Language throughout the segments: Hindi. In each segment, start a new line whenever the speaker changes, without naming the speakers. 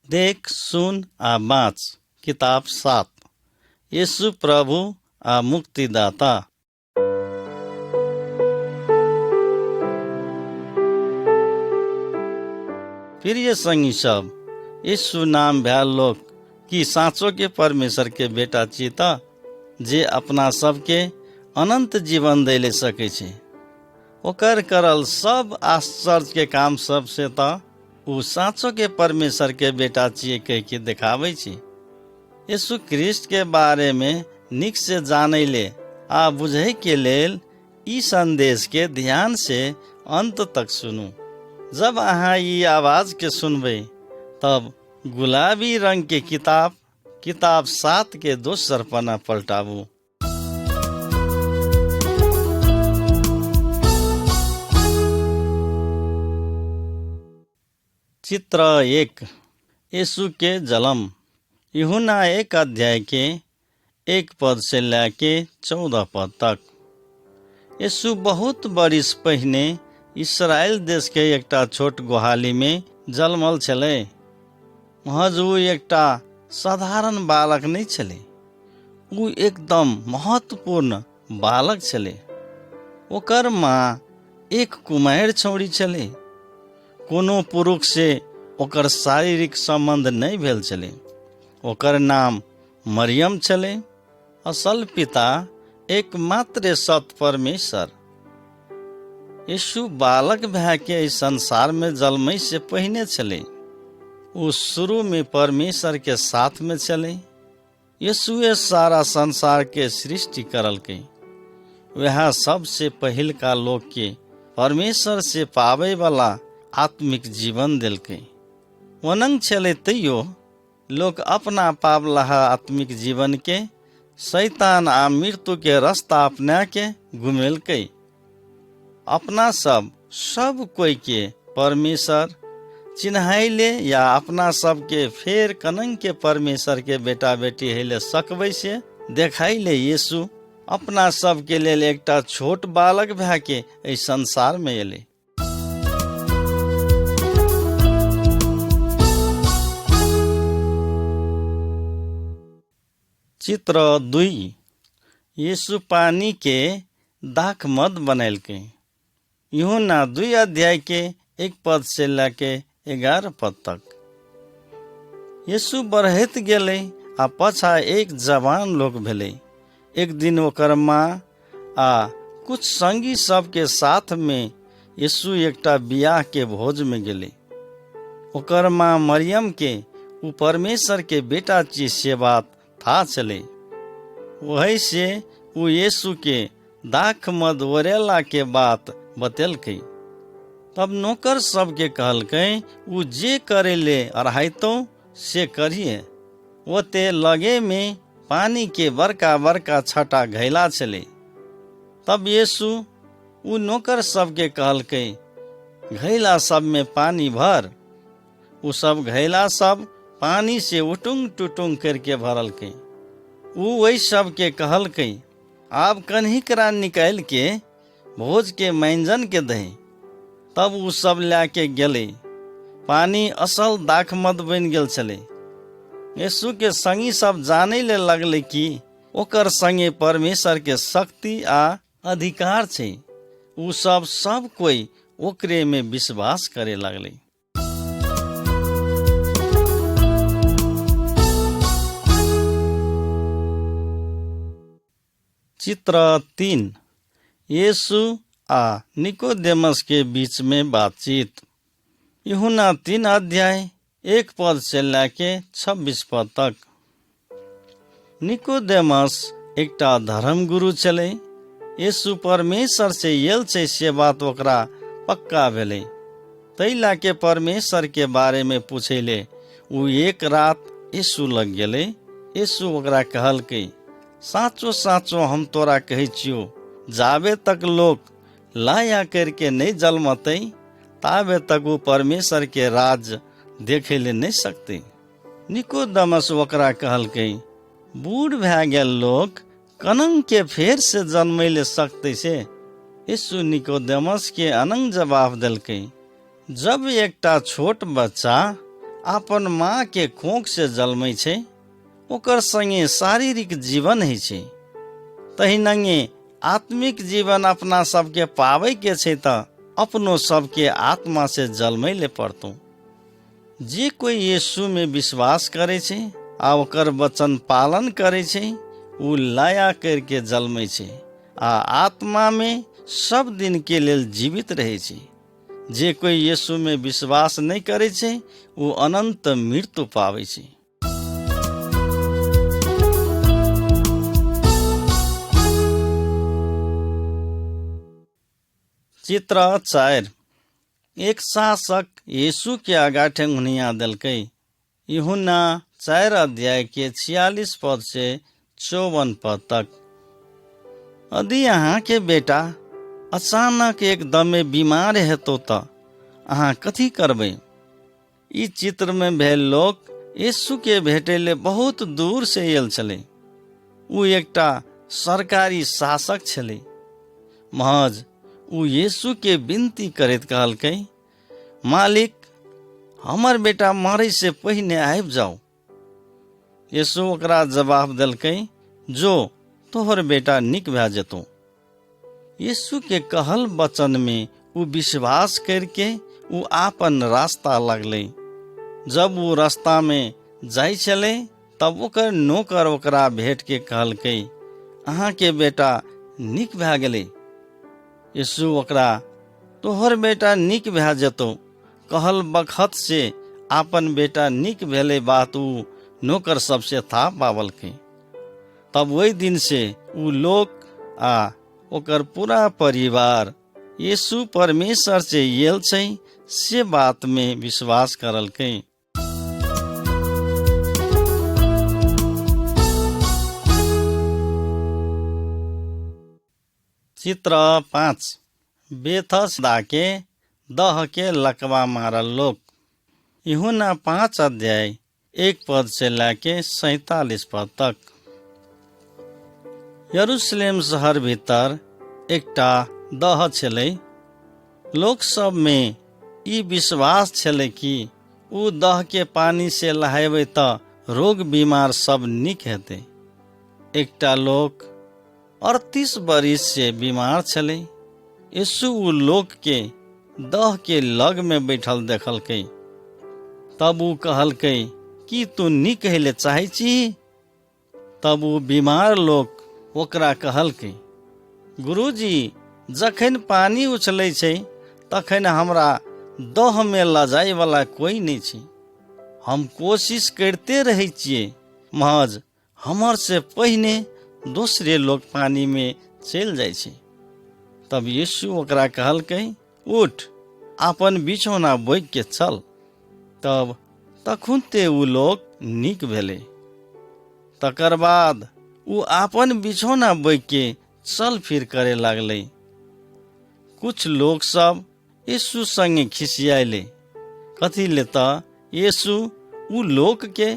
देख सुन आ बाँच किताब 7। यीशु प्रभु आ मुक्तिदाता। प्रिय संगी सब, यीशु नाम भैल लोग कि साँचो के परमेश्वर के बेटा चीता जे अपना सबके अनंत जीवन दैले सकै छै। ओकर करल सब आश्चर्य के काम सब से त उ साँचो के परमेश्वर के बेटा छिए कह के देखाबै छै। यीशु ख्रिस्ट के बारे में निक से जानैले आ बुझै के लेल ई संदेश के ध्यान से अंत तक सुनू। जब अहाँ ई आवाज के सुनबै तब गुलाबी रंग के किताब 7 के दोसर पन्ना पलटाबू। चित्र 1। यीशु के जन्म। यूहन्ना 1 अध्याय के 1 पद से लेके 14 पद तक। यीशु बहुत बरिस पहिने इस्राएल देश के एकटा छोट गोहाली में जन्मल छलै। महज ऊ एकटा साधारण बालक नहीं छलै, ऊ एकदम महत्वपूर्ण बालक छलै। ओकर माँ एक कुमारि छौड़ी छलै। कोनो पुरुष से ओकर शारीरिक संबंध नहीं भेल छलै। ओकर नाम मरियम छलै। असल पिता एकमात्र सत परमेश्वर। यीशु बालक भए के इस संसार में जन्मै से पहिने छलै। ऊ शुरू में परमेश्वर के साथ में चले। यीशुए सारा संसार के सृष्टि करलकै। वह सबसे पहिल का लोग के परमेश्वर से पावे वाला आत्मिक जीवन दिलकै। वनंग छलै तैयो लोग अपना पावलाहा आत्मिक जीवन के शैतान आ मृत्यु के रास्ता अपना के घुमेलकै। अपना सब कोई के परमेश्वर चिन्हाइले या अपना सबके फेर कनंग के परमेश्वर के बेटा बेटी हैले सकबै से देखाइले यीशु अपना सबके लेल एकटा छोट बालक भए के एहि संसार में एले। चित्र 2। यीशु पानी के दाखमद बनैलकै। यूहन्ना 2 अध्याय के 1 पद से लेके 11 पद तक। यीशु बढ़ैत गेलै आ पाछा एक जवान लोग भेलै। एक दिन ओकर माँ आ कुछ संगी सब के साथ में यीशु एकटा बियाह के भोज में गेलै। ओकर माँ मरियम के ऊ परमेश्वर के बेटा छी से बात था चले। वही से ऊ यीशु के दाखमद ओरेला के बात बतेलकै। तब नौकर सबके कहलकै ऊ जे करेले अढ़ाइतो से करिए। ओते लगे में पानी के बड़का बड़का छटा घैला चले। तब यीशु ऊ नौकर सबके कहलकै घैला सब में पानी भर। ऊ सब घैला सब पानी से उटुंग टुटुंग करके भरलकै। ऊ वही सब के कहलकै आब कन्हिकरा निकाल के भोज के व्यंजन के दही। तब ऊ सब लाके गेले। पानी असल दाखमद बन गेल छले। यीशु के संगी सब जाने ले लगले कि ओकर संगे परमेश्वर के शक्ति आ अधिकार छै। ऊ सब कोई ओकरे में विश्वास करे लगले। चित्र 3। यीशु आ निकोदेमस के बीच में बातचीत। यूहन्ना 3 अध्याय 1 पद से लेके 26 पद तक। निकोदेमस एकटा धर्म गुरु छलै। यीशु परमेश्वर से यल छै से बात ओकरा पक्का भेलै। तैला के परमेश्वर के बारे में पूछेले। ऊ एक रात यीशु लग गेले। यीशु ओकरा कहलकै साचो साचो हम तोरा कहै छियो जाबे तक लोग लाया करके नहीं जलमतै ताबे तक वो परमेश्वर के राज देखे ले नहीं सकते। निकोदेमस ओकरा कहलकै बूढ़ भए गेल लोग कनंग के फेर से जन्मै ले सकते से। यीशु निकोदेमस के अनंग जवाब दिलकै जब एकटा छोट बच्चा अपन माँ के खोख से जन्मै छै ओकर संगे शारीरिक जीवन है छै, तहिनंगे आत्मिक जीवन अपना सबके पावे के छै त अपनो सबके आत्मा से जन्मै ले पड़तौ। जे कोई यीशु में विश्वास करे छै आ ओकर वचन पालन करे छै उ लाया करके जन्मै छै आ आत्मा में सब दिन के लेल जीवित रहे छै। जे कोई यीशु में विश्वास नहीं करे छै उ अनंत मृत्यु पावे छै। चित्र 4। एक शासक यीशु के आगाठे हुनिया दलकै। यूहन्ना 4 अध्याय के 46 पद से 54 पद तक। यदि अहाँ के बेटा अचानक एकदमे बीमार हेतौ त अहाँ कथी करबै? ई चित्र में भेल लोग यीशु के भेटे ले बहुत दूर से आयल छले। उ एकटा सरकारी शासक छले। महज उ यीशु के विनती करैत कहलकै, मालिक हमर बेटा मरै से पहिने आबि जाओ। यीशु ओकरा जवाब देलकै, जो तोहर बेटा निक भए जेतौ। यीशु के कहल वचन में उ विश्वास करके उ आपन रास्ता लगलै। जब उ रास्ता में जाय छले तब ओकर नौकर ओकरा भेट के कहलकै, अहाँ के बेटा निक भए गेलै। यीशु ओकरा तोहर बेटा निक भए जेतौ कहल बखत से आपन बेटा निक भेले बात उ नौकर सबसे था पावलकै। तब वही दिन से उ लोग आ ओकर पूरा परिवार यीशु परमेश्वर से आयल छै से बात में विश्वास करलकै। चित्र 5। बेथसदा के दह के लकवा मारल लोग। यूहन्ना 5 अध्याय 1 पद से लेके 47 पद तक। यरूशलेम शहर भीतर एकटा दह छलै। लोक सब में ई विश्वास छलै कि उ दह के पानी से नहायबै त रोग बीमार सब निक हेतै। एकटा लोक 38 बरिस से बीमार छलै। यीशु उ लोक के दह के लग में बैठल देखलकै। तब उ कहलकै कि तू निक हेले चाहै छी? तब उ बीमार लोक ओकरा कहलकै, गुरुजी जखन पानी उछलै छै तखन हमरा दह में लजाय वाला कोई नहीं छै। हम कोशिश करते रहे छियै, महज हमर से पहिने दूसरे लोग पानी में चल जाय छै। तब यीशु ओकरा कहलकै, उठ अपन बिछौना बोइक के चल। तब तखुनते उ लोग निक भेले। तकर बाद उ आपन बिछौना बोइक के चल फिर करे लागले। कुछ लोग सब यीशु संगे खिसियाले, कथी ले त यीशु उ लोग के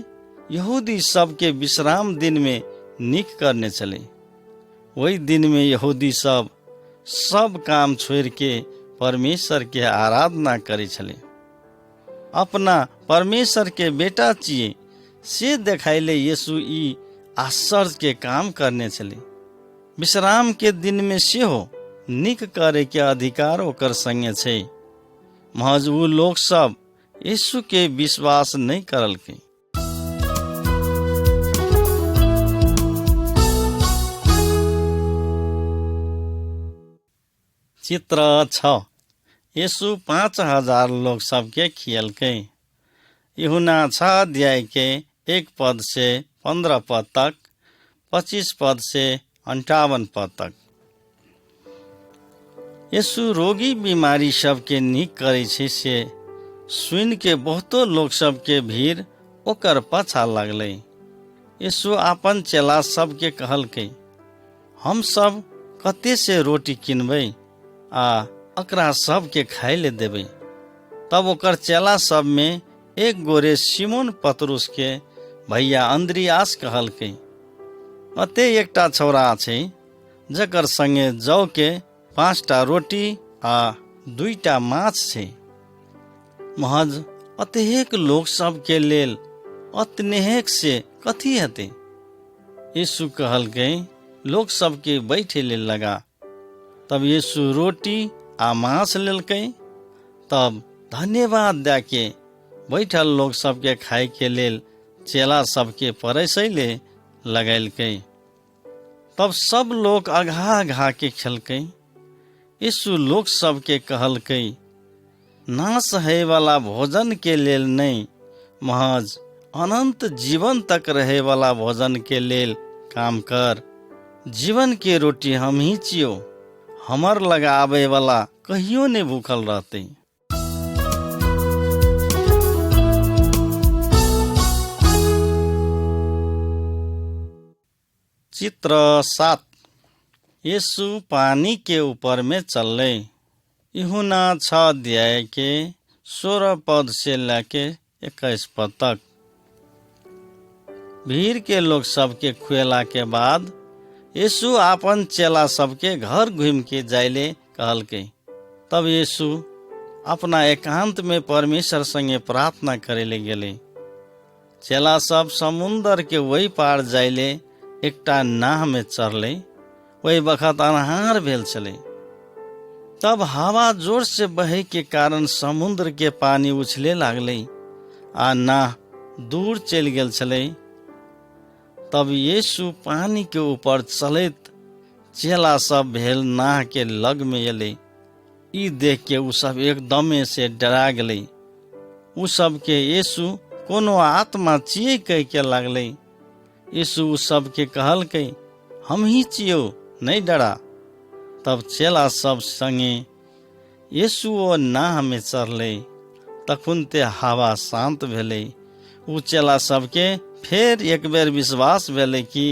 यहूदी सब के विश्राम दिन में निक करने चले। वही दिन में यहूदी सब काम छोड़ के परमेश्वर के आराधना करे छले। अपना परमेश्वर के बेटा छिए से देखाइले यीशु ई आश्चर्य के काम करने चले। विश्राम के दिन में सेहो निक करे के अधिकार ओकर संगे छै। महज उ लोग सब यीशु के विश्वास नहीं करलकै। चित्र 6। यीशु 5000 लोग सबके खियलकै। यूहन्ना 6 अध्याय के 1 पद से 15 पद तक, 25 पद से 58 पद तक। यीशु रोगी बीमारी सबके निक करे छै से सुन के बहुतो लोग सबके भीड़ ओकर पाछा लगलै। यीशु आपन चेला सबके कहलकै, हम सब कते से रोटी किनबै आ एकरा सबके खाय ले देबै। तब ओकर चेला सब में एक गोरे सिमोन पतरुस के भैया अंद्रियास कहलकै, अते एकटा छौरा छै जकर संगे जौ के 5टा रोटी आ 2टा माछ छै। महज अतेक लोक सब के लेल अतनेक से कथी हेतै। यीशु कहलकै लोक सबके बैठे लेल लगा। तब यीशु रोटी आ मांस लेलकै, तब धन्यवाद दे के बैठल लोग सबके खाए के लेल चेला सबके परसै ले लगैलकै। तब सब लोग अघा अघा के खेलकै। यीशु लोक सबके कहलकै, नाश है वाला भोजन के लेल नहीं, महज अनंत जीवन तक रहे वाला भोजन के लेल काम कर। जीवन के रोटी हम ही छियो, हमर लगा आबे वाला कहियो नहीं भूखल रहते। चित्र 7। यीशु पानी के ऊपर में चले। यूहन्ना 6 अध्याय के 16 पद से लेके 21 पद तक। भीड़ के लोग सबके खुएला के बाद यीशु आपन चेला सबके घर घूम के जाइले कहलकै। तब यीशु अपना एकांत में परमेश्वर संगे प्रार्थना करे ले गेले। चेला सब समुन्दर के वही पार जाइले एकटा नाव में चढ़ले। वही बखत अन्हार भेल छले। तब हवा जोर से बहे के कारण समुद्र के पानी उछले लागले आ नाव दूर चल गेल छले। तब यीशु पानी के ऊपर चलैत चेला सब भेल नाव के लग में एले। ई देख के उ सब एकदमे से डरा गेले। उ सब के यीशु कोनो आत्मा छियै कह के लागले। यीशु उ सब के कहलकै, हम ही छियो, नहीं डरा। तब चेला सब संगे यीशु ओ नाव में चढ़ले। तखुनते हवा शांत भेले। उ चेला सबके फेर एक बेर विश्वास भेले कि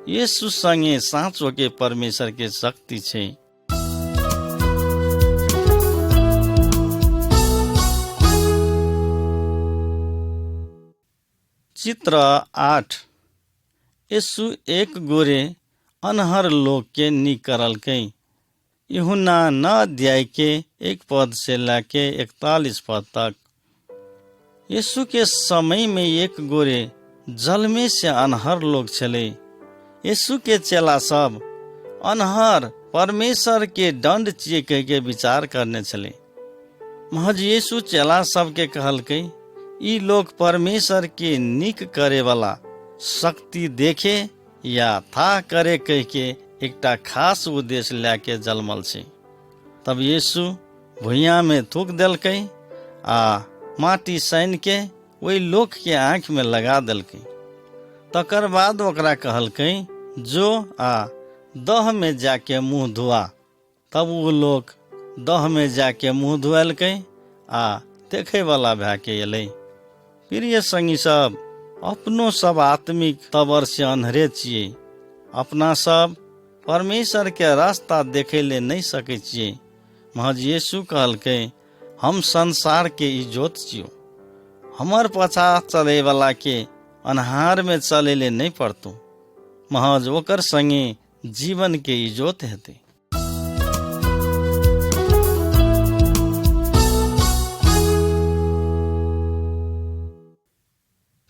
यीशु संगे साँचो के परमेश्वर के शक्ति छै। चित्र 8। यीशु एक गोरे अनहर लोग के निकलकै। यूहन्ना 9 अध्याय के 1 पद से लेके 41 पद तक। यीशु के समय में एक गोरे जल में से अनहर लोग चले। यीशु के चेला सब अनहर परमेश्वर के दंड छियै कह के विचार करने चले। महज यीशु चेला सब के कहलकै, ई लोग परमेश्वर के नीक करे वाला शक्ति देखे या था करे कह के एकटा खास उद्देश्य लेके जलमल छै। तब यीशु भुइयां में थूक देलकै आ माटी सान के वही लोक के आँख में लगा देलकै। तकर बाद ओकरा कहलकै, जो आ दह में जाके मुँह धुआ। तब वो लोग दह में जाके मुँह धुएलकै आ देखे वाला भए के एलै। प्रिय संगी सब, अपनो सब आत्मिक तबर से अन्हरे छियै। अपना सब परमेश्वर के रास्ता देखे ले नहीं सके छियै। महज यीशु कहलकै, हम संसार के इजोत छियो। हमर पछा चले वाला के अन्हार में चले ले नहीं पड़तो। महज ओकर संगे जीवन के इजोत हेते।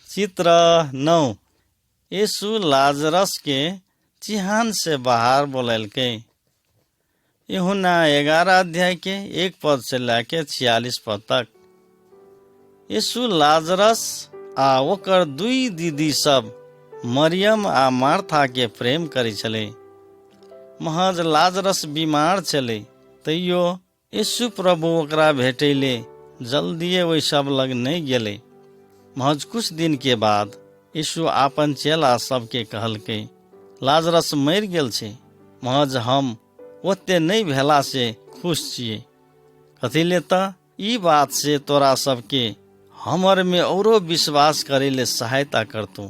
चित्र 9। यीशु लाजरस के चिहान से बाहर बोलैलकै। यूहन्ना 11 अध्याय के 1 पद से लेके 46 पद तक। यीशु लाजरस आ ओकर 2 दीदी सब मरियम आ मार्था के प्रेम करै छलै। महज लाजरस बीमार छलै, तैयो यीशु प्रभु ओकरा भेटैले जल्दिए ओहि सब लग नहीं गेलै। महज कुछ दिन के बाद यीशु आपन चेला सबके कहलकै, लाजरस मरि गेल छै। महज हम ओते नहीं भेला से खुश छियै। कथी ले त ई बात से तोरा सबके हमर में औरो विश्वास करे ले सहायता करतू।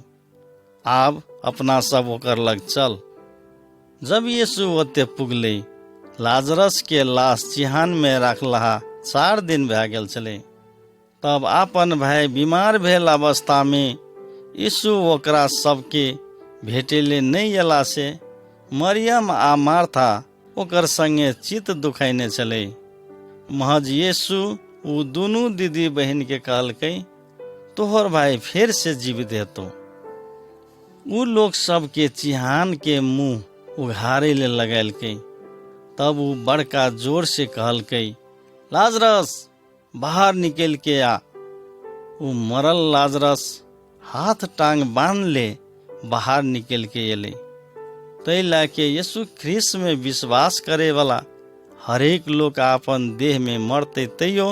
आब अपना सब ओकर लग चल। जब यीशु ओते पुगलै, लाजरस के लाश चिहान में रखलहा 4 दिन भए गेल छलै। तब आपन भाई बीमार भेल अवस्था में यीशु ओकरा सबके भेटेले नहीं एला से मरियम आ मार्था ओकर संगे चित्त दुखैने चले। महज यीशु उ दोनों दीदी बहन के कहलकै, तोहर भाई फिर से जीवित हेतु। उ लोग सब के चिहान के मुंह उघारे ले लगैलकै। तब उ बड़का जोर से कहलकै, लाजरस बाहर निकल के आ। उ मरल लाजरस हाथ टांग बांध ले बाहर निकल के एले। तै लाके यीशु ख्रिस्त में विश्वास करे वाला हरेक लोग अपन देह में मरते तैयो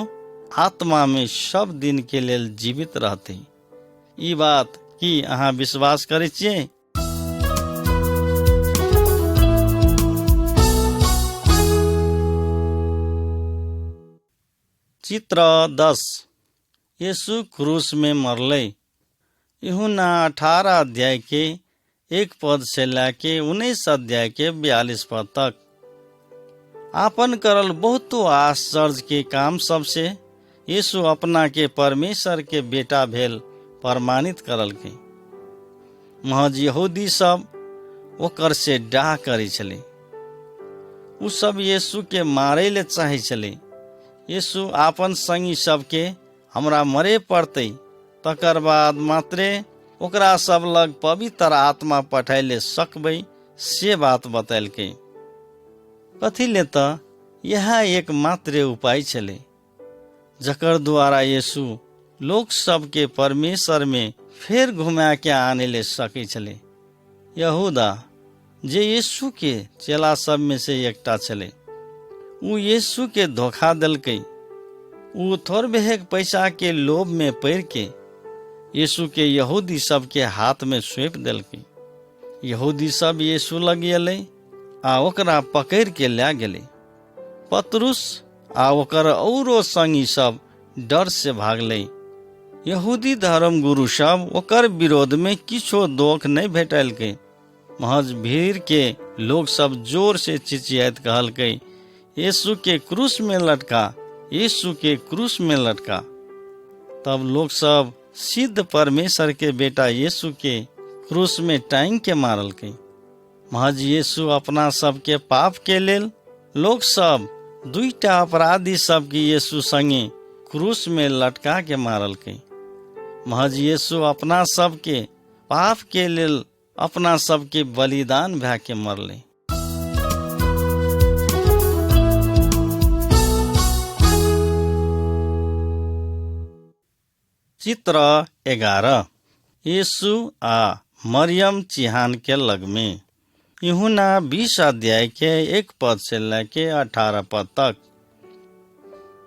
आत्मा में सब दिन के लेल जीवित रहते। ई बात की अहाँ विश्वास करे छियै? चित्र 10। यीशु क्रूस में मरले। यूहन्ना 18 अध्याय के 1 पद से लेके 19 अध्याय के 42 पद तक। आपन करल बहुतो आश्चर्य के काम सबसे यीशु अपना के परमेश्वर के बेटा भेल प्रमाणित करलकै। महज यहूदी सब ओकर से डाह करे छले। उ सब यीशु के मारे ले चाहे छले। यीशु आपन संगी सबके हमरा मरे पड़ते, तकर बाद मात्रे ओकरा सब लग पवित्र आत्मा पठाइले सकबै से बात बतैलकै। कथी ले त यह एक मात्र उपाय छले जकर द्वारा यीशु लोग सबके परमेश्वर में फिर घुमा के आने ले सके छले। यहूदा जे यीशु के चेला सब में से एकटा छले, उ यीशु के धोखा दिलकै। उ थोड़बेक पैसा के लोभ में पड़ के यीशु के यहूदी सब के हाथ में सौंप दिलकै। यहूदी सब यीशु लग एलै आ ओकरा पकड़ के ले गेलै। पतरुस आ ओकर औरो संगी सब डर से भागलै। यहूदी धर्म गुरु सब ओकर विरोध में किछो दोख नहीं भेटलकै। महज भीड़ के लोग सब जोर से चिचियात कहलकै, यीशु के क्रूस में लटका, यीशु के क्रूस में लटका। तब लोग सब सिद्ध परमेश्वर के बेटा यीशु के क्रूस में टांग के मारलकै। महज यीशु अपना सब के पाप के लेल लोग सब दुईटा अपराधी सब के यीशु संगे क्रूस में लटका के मारलकै। महज यीशु अपना सब के पाप के लेल अपना सब के बलिदान भे के मरले। चित्र 11। यीशु आ मरियम चिहान के लग में। यूहन्ना 20 अध्याय के 1 पद से लेके 18 पद तक।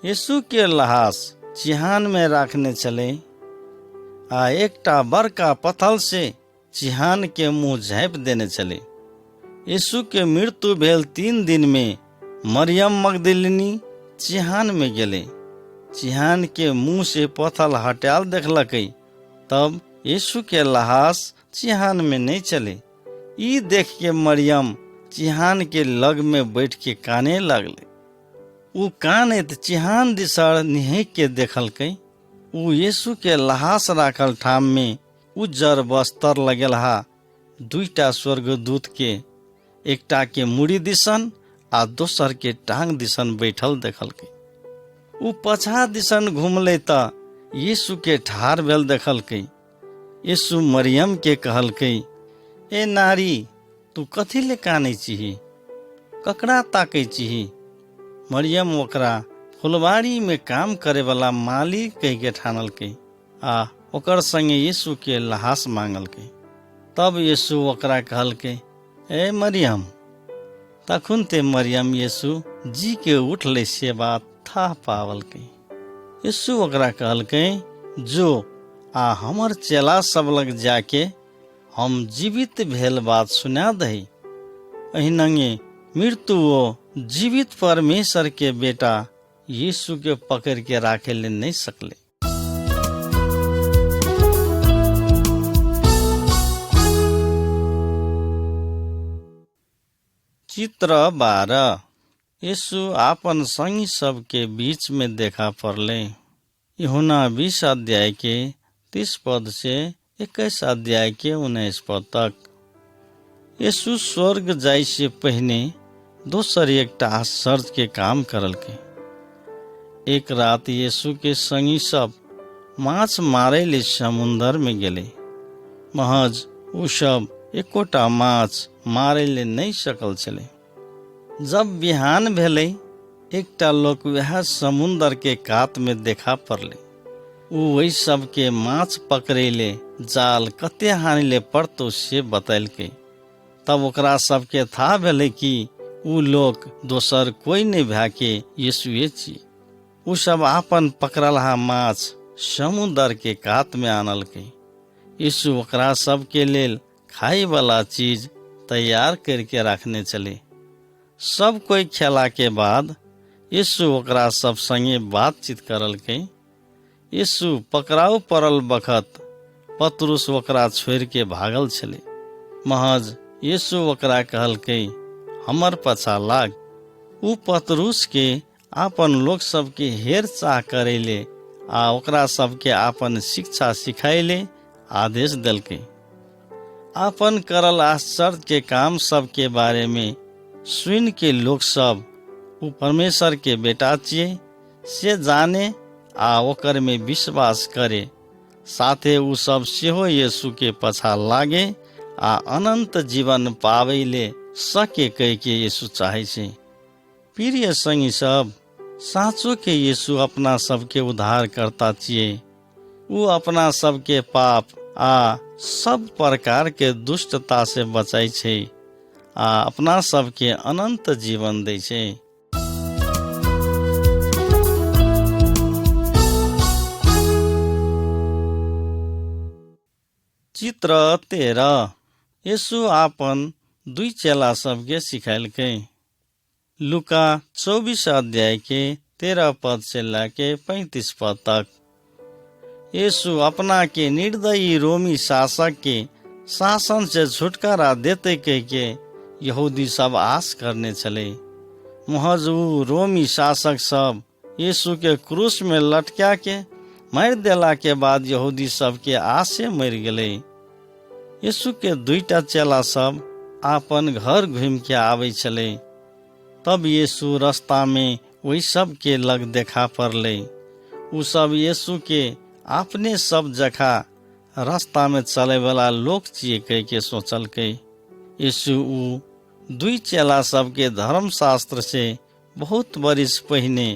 यीशु के लाश चिहान में रखने चले आ एकटा बड़का पत्थर से चिहान के मुंह झाँप देने चले। यीशु के मृत्यु भेल 3 दिन में मरियम मगदलिनी चिहान में गेले। चिहान के मुंह से पत्थर हटाल देखलकै। तब यीशु के लाश चिहान में नहीं चले। ई देख के मरियम चिहान के लग में बैठ के काने लगले। उ कानैत चिहान दिसर निहक के देखलकै। उ यीशु के लाश राखल ठाम में उज्जर वस्त्र लगेलहा 2टा स्वर्गदूत के, एकटा के मुड़ी दिसन आ दोसर के टांग दिसन बैठल देखलकै। उ पछा दिसन घुमले त यीशु के ठार भेल देखलकै। यीशु मरियम के कहलकै, ए नारी, तू कथी ले कानै छिही? ककरा ताकै छिही? मरियम ओकरा फुलवारी में काम करे वाला मालिक कह के ठानलकै आ ओकर संगे यीशु के लाश मांगलकै। तब यीशु ओकरा कहलकै, ए मरियम। तखुन ते मरियम यीशु जी के उठले से बात था पावलकै। यीशु ओकरा कहलकै, जो आ हमर चेला सब लग जाके हम जीवित भेल बात सुना दही। अहिनंगे मृत्यु वो जीवित परमेश्वर के बेटा यीशु के पकड़ के राखे ले नहीं सकले। चित्र 12। यीशु आपन संगी सब के बीच में देखा पड़ले। यूहन्ना 20 अध्याय के 30 पद से 21 अध्याय के 19 पद तक। यीशु स्वर्ग जाय से पहले दोसर एकटा आश्चर्य के काम करलकै। एक रात यीशु के संगी सब माछ मारे ले समुन्दर में गेले। महज उ सब एकोटा माछ मारे ले नहीं सकल छले। जब बिहान भेले, एकटा लोक वह समुन्दर के कात में देखा पड़ले। उ वही सब के माछ पकड़े ले जाल कते हानि ले पड़तो से बतैलके। तब ओकरा सबके था भेले कि उ लोग दोसर कोई नहीं भाके यीशुए छी। उ सब आपन पकड़लहा माछ समुन्दर के कात में आनलके। यीशु ओकरा सबके लेल खाई वाला चीज तैयार करके रखने चले। सब कोई खेला के बाद यीशु ओकरा सब संगे बातचीत करलके। यीशु पकड़ाऊ पड़ल बखत पतरुस ओकरा छोड़ के भागल छले। महज यीशु ओकरा कहलके, हमर पछा लाग। उ पतरुस के आपन लोग सबके हेर चाह करेले आ ओकरा सबके आपन शिक्षा सिखाइले आदेश देलके। आपन करल आश्चर्य के काम सब के बारे में सुन के लोग सब उ परमेश्वर के बेटा छिए से जाने आ ओकर में विश्वास करे। साथे उ सब सेहो यीशु के पछा लागे आ अनंत जीवन पावे ले सके कह के यीशु चाहे छे। प्रिय संगी सब, साँचो के यीशु अपना सबके उद्धार करता छिए। उ अपना सबके पाप आ सब प्रकार के दुष्टता से बचाई छे आ अपना सबके अनंत जीवन दै छे। चित्र 13। यीशु आपन 2 चेला सबके सिखाइलके। लुका 24 अध्याय के 13 पद से लेके 35 पद तक। यीशु अपना के निर्दयी रोमी शासक के शासन से छुटकारा देते कह के यहूदी सब आस करने चले। महज उ रोमी शासक सब यीशु के क्रूस में लटका के मार देला के बाद यहूदी सब के आसे मर गए। यीशु के 2टा चेला सब आपन घर घूम के आवे चले। तब यीशु रास्ता में वही सब के लग देखा पड़ले। उ सब यीशु के अपने सब जगह रास्ता में चले वाला लोग छिए कह के सोचल के। यीशु उ 2 चेला सब के धर्मशास्त्र से बहुत बरिस पहिने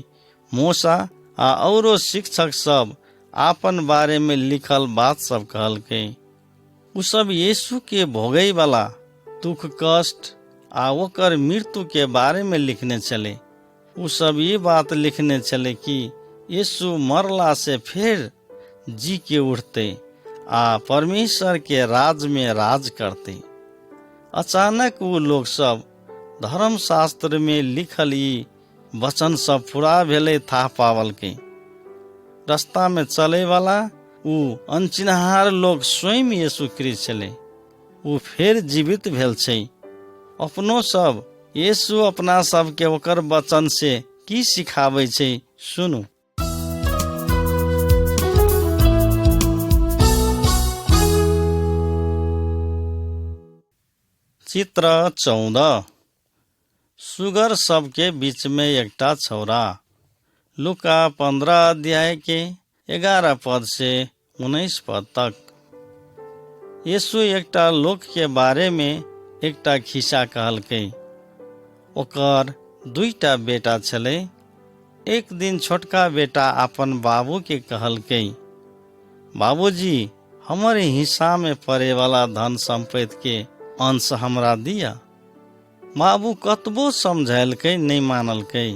मूसा आ औरो शिक्षक सब आपन बारे में लिखल बात सब कहलके। उ सब यीशु के भोगई वाला दुख कष्ट आ ओकर मृत्यु के बारे में लिखने चले। उ सब ये बात लिखने चले कि यीशु मरला से फिर जी के उठते आ परमेश्वर के राज में राज करते। अचानक वो लोग सब धर्मशास्त्र में लिखल ई वचन सब पूरा भेले था पावल के। रास्ता में चले वाला उ अनचिन्हार लोग स्वयं यीशु ख्रिस्ट छले। उ फिर जीवित भेल छै। अपनो सब यीशु अपना सब के ओकर वचन से की सिखाबै छै सुनु। चित्र 14। सुगर सब के बीच में एकटा छौरा। लुका 15 अध्याय के 11 पद से 19 पद तक। यीशु एकटा लोक के बारे में एकटा खिस्सा कहलकै। ओकर 2टा बेटा छले। एक दिन छोटका बेटा अपन बाबू के कहलकै, बाबूजी हमारे हिस्सा में पड़े वाला धन संपत्ति के अंश हमरा दिया। बाबू कतबो समझैलकै नहीं मानलकै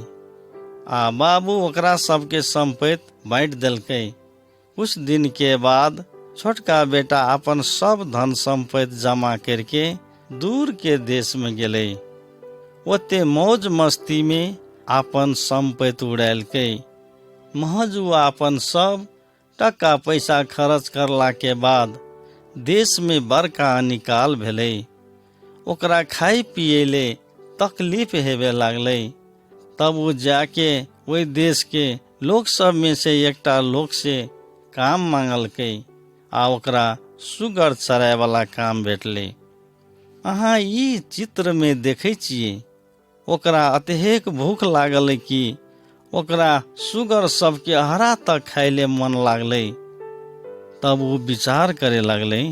आ बाबू ओकरा सबके संपत्ति बांट देलकै। कुछ दिन के बाद छोटका बेटा अपन सब धन संपत्ति जमा करके दूर के देश में गेले। ओते मौज मस्ती में अपन संपत्ति उड़ैलकै। महज उ अपन सब टका पैसा खर्च करला के बाद देश में बड़का निकाल भेले। ओकरा खाई पिए ले तकलीफ हेबे लागले। तब वो जाके वही देश के लोग सब में से एकटा लोग से काम मांगलकै आ ओकरा सुगर चराय वाला काम भेटले। अहाँ ई चित्र में देखे छिए ओकरा अतेक भूख लागल कि ओकरा सुगर सबके हरा तक खाइले मन लागले। तब वो विचार करे लगले,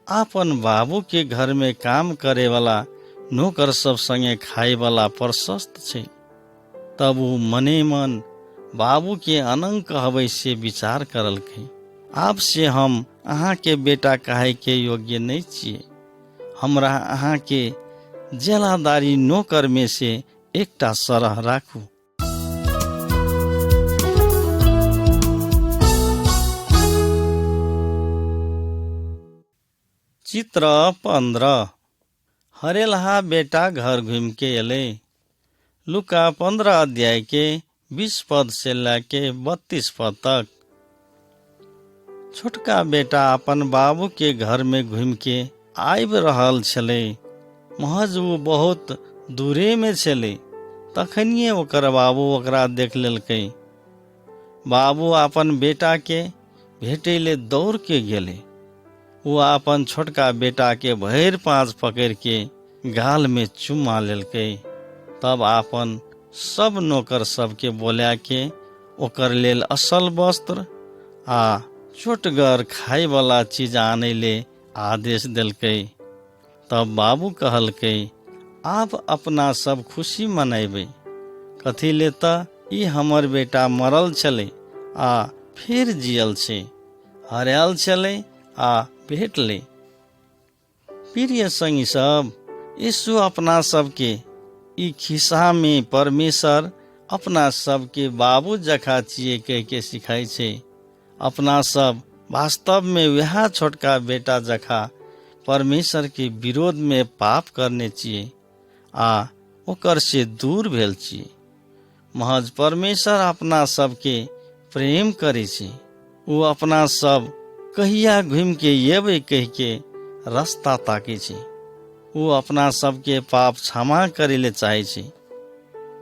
आपन बाबू के घर में काम करे वाला नौकर सब संगे खाए वाला प्रशस्त छे। तब वो मने मन बाबू के अनंग कहबै से विचार करलकै, आप से हम अहाँ के बेटा कहे के योग्य नहीं छिए, हमरा अहाँ के जेलादारी नौकर में से एकटा सरह राखू। चित्र 15। हरेलहा बेटा घर घूम के अले। लुका 15 अध्याय के 20 पद से लेके 32 पद तक। छोटका बेटा अपन बाबू के घर में घूम के आबि रहल छले। महज वो बहुत दूरे में छले, तखनिए ओकर बाबू ओकरा देख लेलकै। बाबू अपन बेटा के भेटे ले दौड़ के गेले। वो अपन छोटका बेटा के भैर पाँच पकड़ के गाल में चुम्मा लेलकै। तब अपन सब नौकर सबके बोला के ओकर लेल असल वस्त्र आ चोटगर खाए वाला चीज आने ले आदेश देलकै। तब बाबू कहलकै, आप अपना सब खुशी मनाबे, कथी ले त ई हमर बेटा मरल छले आ फिर जियल छे, हरायल छले आ भेटले। प्रिय संगी सब, यीशु अपना सबके ई खिस्सा में परमेश्वर अपना सबके बाबू जखा छिए कह के सिखाई छे। अपना सब वास्तव में वह छोटका बेटा जखा परमेश्वर के विरोध में पाप करने छिए आ ओकर से दूर भेल छिए। महज परमेश्वर अपना सबके प्रेम करे छे। वो अपना सब कहिया घूम के येबे कह के रास्ता ताके छे। वो अपना सबके पाप क्षमा करे ले चाहे छे।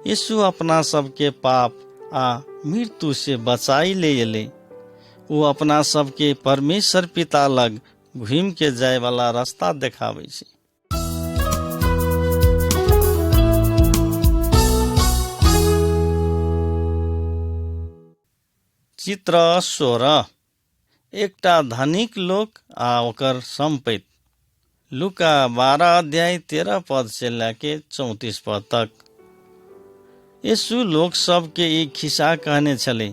यीशु अपना सबके पाप आ मृत्यु से बचाई ले एले। वो अपना सबके परमेश्वर पिता लग घूम के जाए वाला रास्ता देखावे छे। चित्र 16। एकटा धनिक लोक आ ओकर संपत्ति। लुका 12 अध्याय 13 पद से लेके 34 पद तक। यीशु लोक सब के एक खिस्सा कहने छले।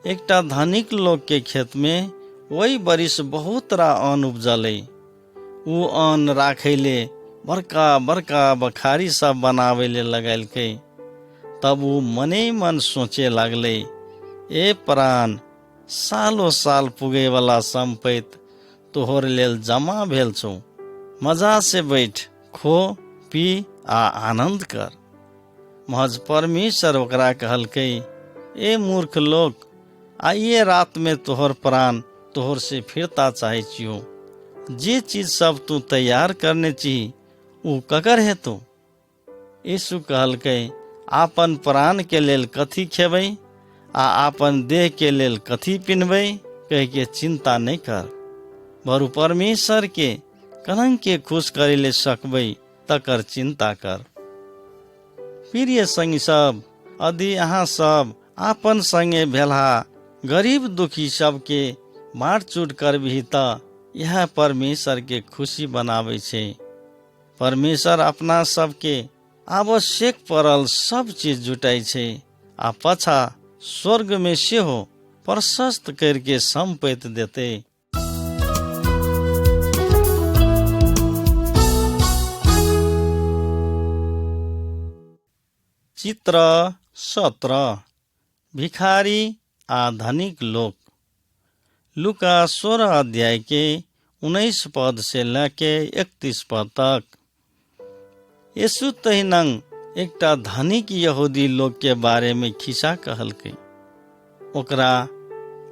एकटा धनिक लोक के खेत में वही बरिस बहुत रा अन्न उपजले। वो अन्न राखैले बड़का बड़का बखारी सब बनावे ले लगैलकै। तब वो मने मन सोचे लागले, ए प्राण, सालो साल पुगे वाला संपत्ति तोहर लेल जमा भेल छौ। मजा से बैठ, खो, पी आ आनंद कर। महज परमेश्वर ओकरा कहलकै, ए मूर्ख लोक, आइए रात में तोहर प्राण तोहर से फिरता चाहे छियो। जे चीज सब तू तैयार करने ची उ ककर है तू। यीशु कहलकै, आपन प्राण के लेल कथी खेबै आ आपन देह के लेल कथी पिन्हबै कह के चिंता नहीं कर। बरु परमेश्वर के कलंक के खुश करे ले सकबै तकर चिंता कर। प्रिय संगी सब, यदि अहाँ सब आपन संगे भेला गरीब दुखी सबके बाँटचूट करबिही त यह परमेश्वर के खुशी बनावे छे। परमेश्वर अपना सबके आवश्यक पड़ल सब चीज जुटाई छे आ पछा स्वर्ग में सेहो प्रशस्त करके संपत्ति देते। चित्र 17। भिखारी आ धनिक लोक। लुका 16 अध्याय के 19 पद से लेके 31 पद तक। यीशु तहिनंग एकटा धनिक यहूदी लोग के बारे में खिस्सा कहलकै। ओकरा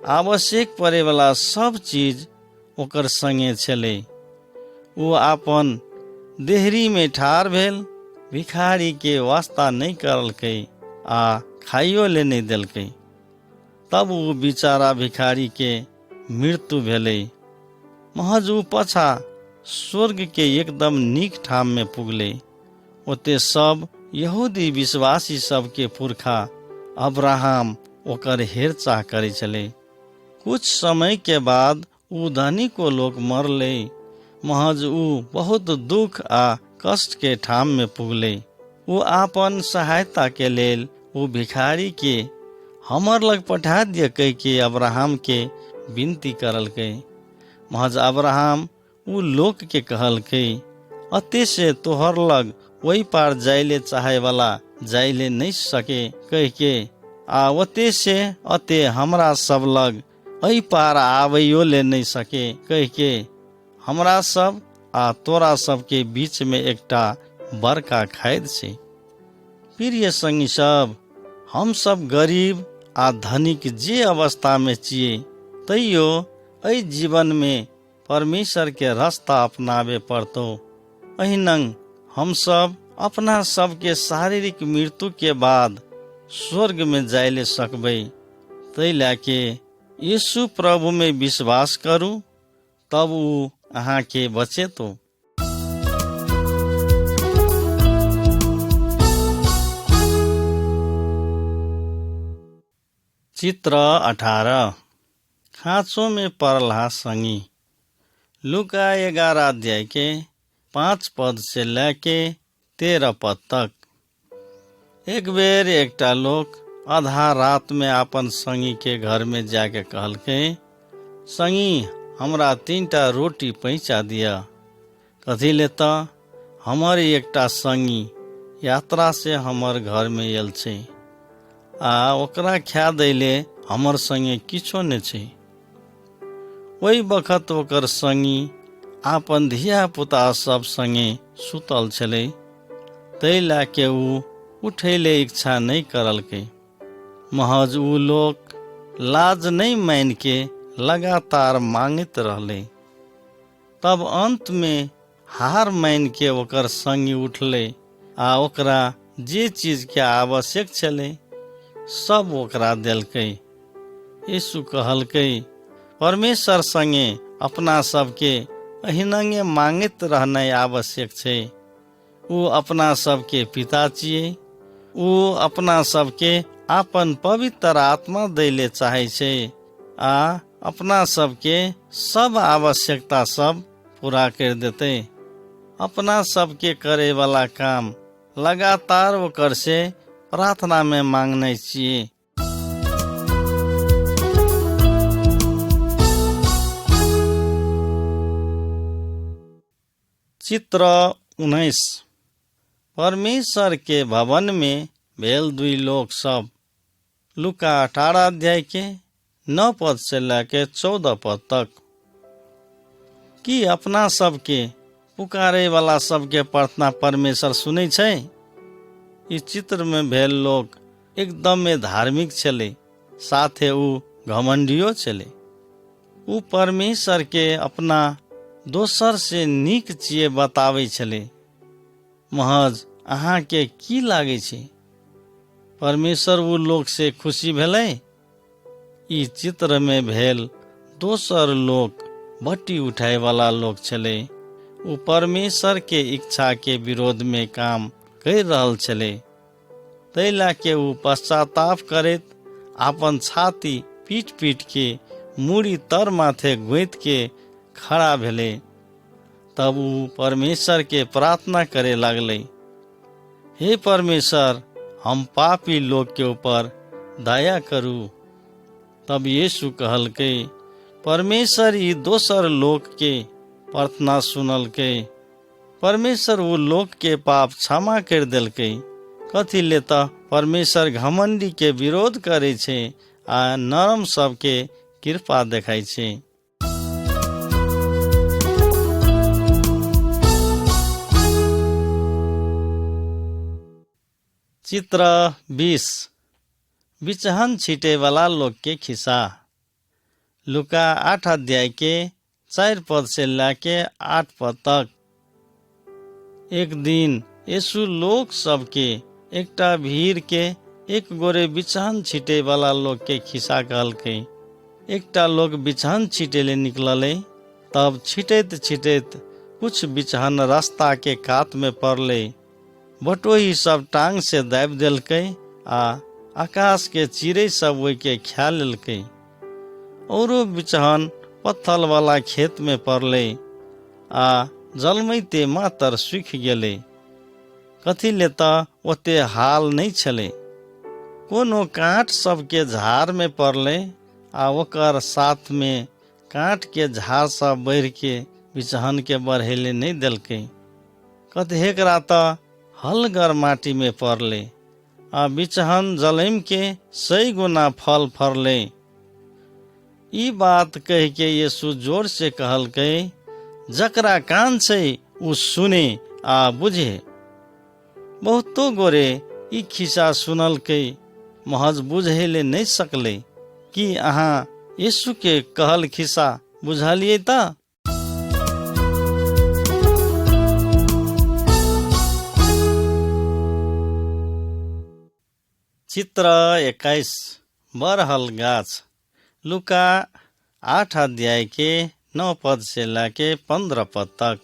आवश्यक पड़े वाला सब चीज ओकर संगे छले। वो आपन देहरी में ठार भेल, भिखारी के वास्ता नहीं करलकै आ खाइयो ले नहीं देलकै। तब वो बेचारा भिखारी के मृत्यु भेलै। महज ऊ पछा स्वर्ग के एकदम नीक ठाम में पुगले। ओते सब यहूदी विश्वासी सब के पुरखा अब्राहम ओकर हेरचाह करे चले। कुछ समय के बाद ऊ धनी को लोग मरले। महज ऊ बहुत दुख आ कष्ट के ठाम में पुगले। ऊ आपन सहायता के लेल ऊ भिखारी के हमर लग पठा दिया कह के अब्राहम के विनती करलकै। महज अब्राहम ऊ लोग के कहलकै, अते से तोहर लग वही पार जाइले चाहे वाला जाइले नहीं सके कह के आ ओते से अते हमरा सब लग एहि पार आबैयो ले नहीं सके कह के हमरा सब आ तोरा सब के बीच में एकटा बड़का खाद छै। प्रिय संगी सब, हम सब गरीब आ धनिक जे अवस्था में छिए तैयो एहि जीवन में परमेश्वर के रास्ता अपनावे पड़तो। अहिनंग हम सब अपना सबके शारीरिक मृत्यु के बाद स्वर्ग में जाइले सकबै। तै लाके यीशु प्रभु में विश्वास करू, तब ऊ अहाँ के बचेतो। चित्र 18 खाँचो में पड़ला संगी। लुका 11 अध्याय के 5 पद से लेके 13 पद तक। एक बेर एकटा लोग आधा रात में अपन संगी के घर में जाके कहलकै, संगी हमरा 3टा रोटी पैंचा दिया। कथी लेता? हमर एकटा संगी यात्रा से हमर घर में आयल छै आ ओकरा खा दैले हमर संगे किछो नहीं छै। वही बखत ओकर संगी आपन धिया पुता सब संगे सुतल छलै। तै लाके ऊ उठैले इच्छा नहीं करलकै। महज ऊ लोग लाज नहीं मान के लगातार मांगत रहले। तब अंत में हार मान के ओकर संगी उठले आ ओकरा जे चीज के आवश्यक छले सब ओकरा देलकै। यीशु कहलकै, परमेश्वर संगे अपना सबके अहिनंगे मांगत रहनाइ आवश्यक छै। ऊ अपना सबके पिता छिए। ऊ अपना सबके आपन पवित्र आत्मा दैले चाहे छै आ अपना सबके सब आवश्यकता सब पूरा कर देते। अपना सबके करे वाला काम लगातार ओकर से प्रार्थना में मांगने चाहिए। चित्र 19 परमेश्वर के भवन में भेल 2 लोग सब। लुका 18 अध्याय के 9 पद से लेके 14 पद तक। कि अपना सबके पुकारे वाला सबके प्रार्थना परमेश्वर सुनै छै? ई चित्र में भेल लोग एकदम में धार्मिक छले, साथे ऊ घमंडियो छले। ऊ परमेश्वर के अपना दोसर से नीक चीज बतावे छले। महज अहाँ के की लागे छै? परमेश्वर ऊ लोग से खुशी भेलै? ई चित्र में भेल दोसर लोग भट्टी उठाए वाला लोग छले। ऊ परमेश्वर के इच्छा के विरोध में काम कर रहल छले। तै लाके ऊ पश्चाताप करैत आपन छाती पीट पीट के मूड़ी तर माथे गोइत के खड़ा भेले। तब ऊ परमेश्वर के प्रार्थना करे लगले, हे परमेश्वर, हम पापी लोग के ऊपर दया करू। तब यीशु कहलकै, परमेश्वर ई दोसर लोग के प्रार्थना सुनलकै। परमेश्वर ऊ लोग के पाप क्षमा कर देलकै। कथी लेता परमेश्वर घमंडी के विरोध करे छै आ नरम सबके कृपा देखाय छै। चित्र 20 बिचहन छीटे वाला लोग के खिस्सा। लुका 8 अध्याय के 4 पद से लेके 8 पद तक। एक दिन यीशु लोग सबके एकटा भीड़ के एक गोरे बिछहन छीटे वाला लोग के खिस्सा कहलकै। एकटा लोग बिछहन छीटे ले निकलले। तब छीटैत छीटैत कुछ बिछहन रास्ता के कात में पड़ले। बटोही सब टांग से दाबि देलकै आ आकाश के चिड़ै सब ओहि के खा लेलकै। औरो बिचहन पत्थल वाला खेत में पड़लै आ जलमैते मातर सूखि गेलै। कथी ले तऽ ओते हाल नहीं छलै। कोनो काँट सबके झाड़ में पड़लै आ ओकर साथ में काँट के झाड़ सब बढ़ि के बिचहन के बढ़ेले नहीं देलकै। कतेकरा तऽ हलगर माटी में पड़लै आ बिचहन जलैम के 100 गुना फल फरलै। ई बात कह के यीशु जोर से कहलकै, जकरा कान छै उ सुने आ बुझे। बहुतो गोरे ई खिस्सा सुनलकै, महज बुझे नहीं सकले। कि अहाँ यीशु के कहल खिस्सा बुझलिए त? चित्र 21 बरहल गाछ। लुका 8 अध्याय के 9 पद से लाके 15 पद तक।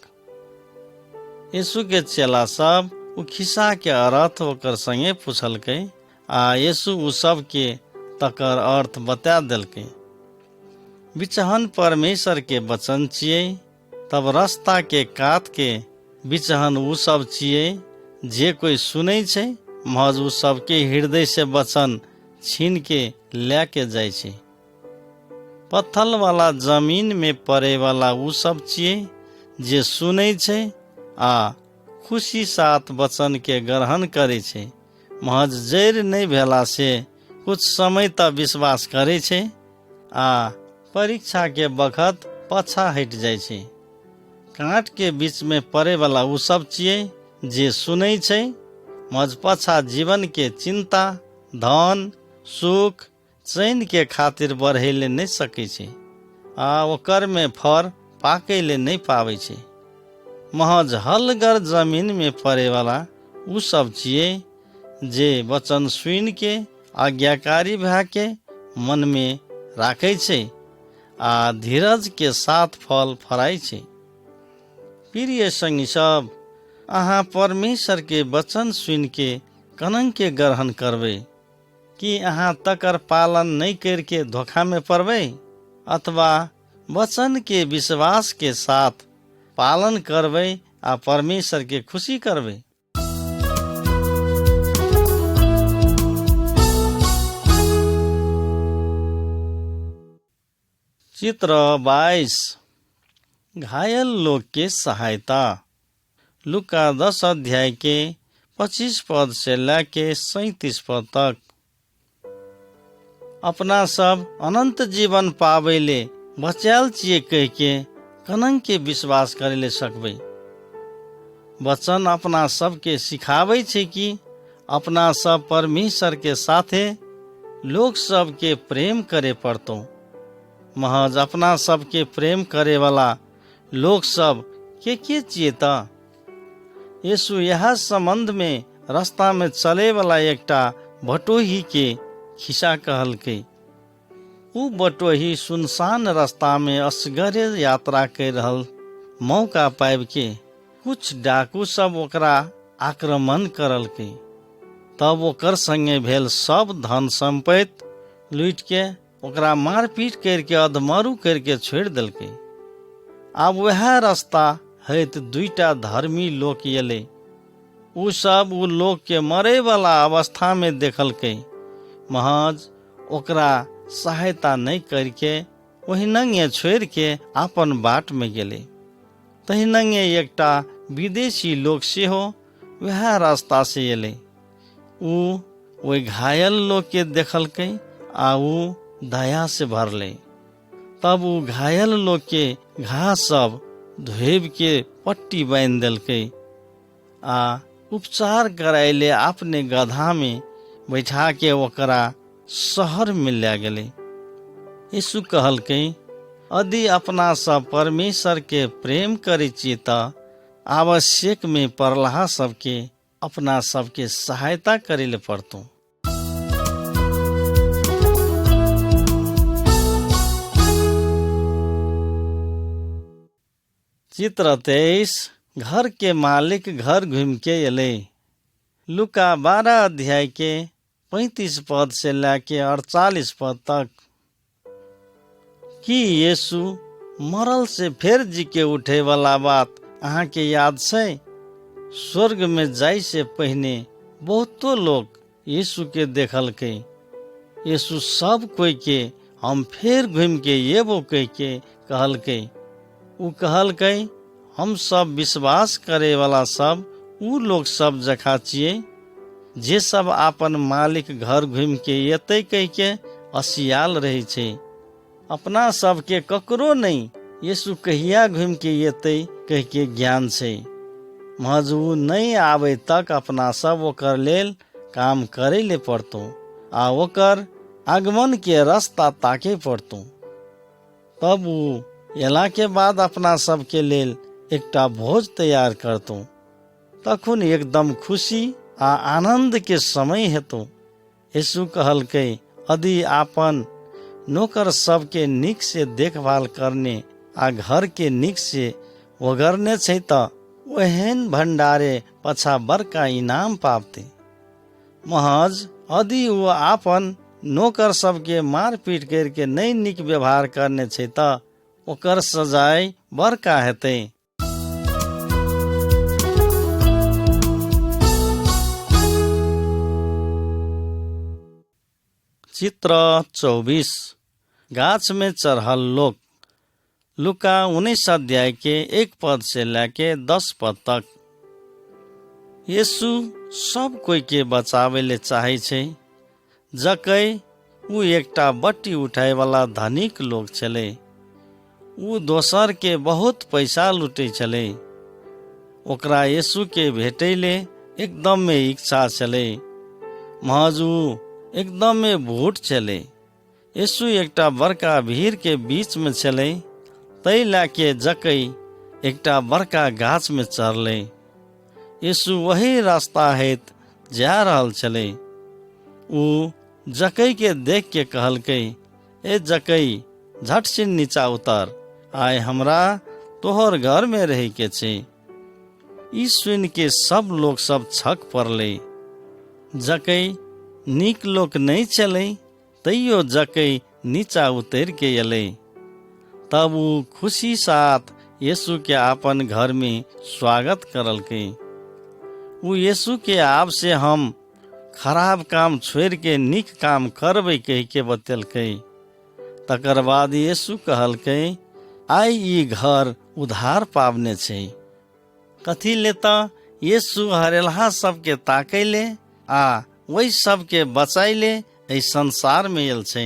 यीशु के चेला सब उ खिस्सा के अर्थ ओकर संगे पूछलकै आ यीशु उ सब के तकर अर्थ बता देलकै। बिचहन परमेश्वर के वचन छियै, तब रास्ता के कात के बिचहन उ सब छियै जे कोई सुनै छै, महज उ सब के हृदय से वचन छीन के लेके जाय छै। पत्थल वाला जमीन में पड़े वाला उ सब छियै जे सुनै छै आ खुशी साथ वचन के ग्रहण करे छै, महज जड़ नहीं भेला से कुछ समय तक विश्वास करे छै आ परीक्षा के बखत पाछा हट जाय छै। कांट के बीच में पड़े वाला उ सब छियै जे सुनै छै, मज पाछा जीवन के चिंता, धन, सुख, चैन के खातिर बढ़े नहीं सकै छै आ ओकर में फर पाके ले नहीं पावे छै। महज हलगर जमीन में पड़े वाला उ सब छियै जे वचन सुन के आज्ञाकारी भए के मन में राखे छै आ धीरज के साथ फल फराय छै। प्रिय संगी सब, अहाँ परमेश्वर के वचन सुन के कनंग के ग्रहण करबै कि अहाँ तकर पालन नहीं करके धोखा में पड़बै, अथवा वचन के विश्वास के साथ पालन करबै आ परमेश्वर के खुशी करबै। चित्र 22 घायल लोग के सहायता। लुका 10 अध्याय के 25 पद से लेके 37 पद तक। अपना सब अनंत जीवन पावे ले बचाल छिए कह के कनंग के विश्वास करे ले सकबै। वचन अपना सब के सिखावे छै कि अपना सब परमेश्वर के साथे लोग सब के प्रेम करे पड़तो। महज अपना सब के प्रेम करे वाला लोग सब के छिए त? यीशु यह संबंध में रास्ता में चले वाला एकटा बटोही के खिस्सा कहलकै। उ बटोही सुनसान रास्ता में असगरे यात्रा कर रहल मौका पाबि के कुछ डाकू सब ओकरा आक्रमण करलकै। तब ओकर संगे भेल सब धन संपत्ति लूट के ओकरा मारपीट करके अधमरू करके छोड़ देलकै। आब वह रास्ता हैत 2टा धर्मी लोग एले। उ सब उ लोग के मरे वाला अवस्था में देखलकै, महज ओकरा सहायता नहीं करके वही नंगे छोड़ के अपन बाट में गेले। तही नंगे एकटा विदेशी लोग सेहो वह रास्ता से एले। उ वही घायल लोग के देखलकै आ उ दया से भरले। तब उ घायल लोग के घाव सब धोब के पट्टी बांध देलकै आ उपचार कराइले अपने गधा में बैठा के ओकरा शहर में ले गेले। यीशु कहलकै, यदि अपना सब परमेश्वर के प्रेम करे छिए त आवश्यक में पड़ला सबके अपना सबके सहायता करे ले पड़तो। चित्र 23 घर के मालिक घर घूम के एले। लुका 12 अध्याय के 35 पद से लेके 48 पद तक। कि यीशु मरल से फेर जी के उठे वाला बात अहाँ के याद छै? स्वर्ग में जाय से पहिने बहुतो लोग यीशु के देखलकै। यीशु सब कोई के हम फेर घूम के येबो कह के कहलकै। उ कहलकै हम सब विश्वास करे वाला सब उ लोग सब जखा छियै जे सब आपन मालिक घर घूम के एतै कह के असियाल रहे छै। अपना सब के ककरो नहीं यीशु कहिया घूम के एतै कह के ज्ञान छै। महज उ नहीं आवे तक अपना सब ओकर लेल काम करे ले पड़तो आ ओकर आगमन के रास्ता ताके पड़तो। तब उ एला के बाद अपना सब के लेल एकटा भोज तैयार करतो। तखन एकदम खुशी आ आनंद के समय हेतो। यीशु कहलकै यदि आपन नौकर सबके नीक से देखभाल करने आ घर के नीक से वगरने छै त ओहन भंडारे पछा बड़का इनाम पावते। महज यदि वो आपन नौकर सबके मार पीट करके नहीं नीक व्यवहार करने छै त ओकर सजाय बड़का हेतै। चित्र 24 गाछ में चढ़ल लोग। लुका 19 अध्याय के 1 पद से लेके 10 पद तक। यीशु सब कोई के बचावे ले चाहे छै। जकै उ एकटा बट्टी उठाए वाला धनिक लोग छले। उ दोसर के बहुत पैसा लूटे छले। ओकरा यीशु के भेटे ले एकदम में इच्छा छले। महज उ एकदम में भूट छले। यीशु एकटा बड़का भीड़ के बीच में छले। तै लाके जकै एकटा बड़का गाछ में चढ़ले। यीशु वही रास्ता हेत जा रहल छले। उ जकै के देख के कहलकै, ए जकै झट से नीचा उतर, आय हमरा तोहर घर में रहे के छै। ई सुन के सब लोग सब छक पड़ले। जकै नीक लोक नहीं चले तैयो जकै नीचा उतर के अले। तब उ खुशी साथ यीशु के आपन घर में स्वागत करलकै। उ यीशु के आप से हम खराब काम छोड़ के नीक काम करबै कह के बतेलकै। तकर बाद यीशु कहलकै, आइ ई घर उधार पावने छै। कथी लेता यीशु हरेलहा सबके ताकै ले आ वही सबके बचाई ले एहि संसार में आयल छै।